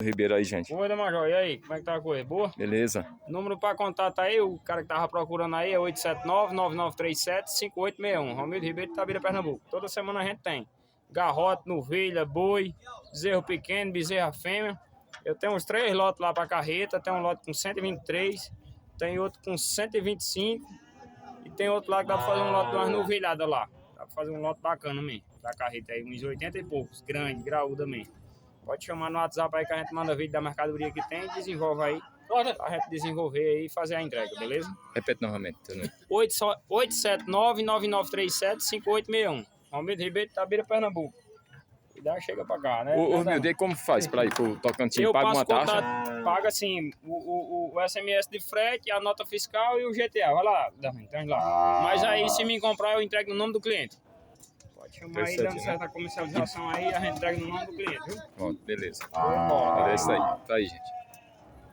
Ribeiro aí, gente. Oi, Major, e aí, como é que tá a coisa? Boa? Beleza. Número pra contato aí, o cara que tava procurando aí é 879-9937-5861. Romildo Ribeiro de Itabira, Pernambuco. Toda semana a gente tem garrote, novilha, boi, bezerro pequeno, bezerra fêmea. Eu tenho uns 3 lotes lá pra carreta, tem um lote com 123, tem outro com 125 e tem outro lá que dá pra fazer um lote de umas novilhadas lá. Dá pra fazer um lote bacana mesmo, da carreta aí, uns 80 e poucos, grande, graúda mesmo. Pode chamar no WhatsApp aí que a gente manda vídeo da mercadoria que tem e desenvolve aí. A gente desenvolver aí e fazer a entrega, beleza? Repete novamente. 879-9937-5861. Romildo Ribeiro de Itabira, Pernambuco. Cuidado, chega pra cá, né? Ô, meu Deus, como faz pra ir pro Tocantins? Eu Paga passo uma taxa? contato, paga assim, o SMS de frete, a nota fiscal e o GTA. Vai lá, então lá. Mas aí, se me comprar, eu entrego no nome do cliente. Pode chamar aí, dando certa comercialização aí, a gente entrega no nome do cliente, viu? Pronto, beleza. Bora. É isso aí. Tá aí, gente.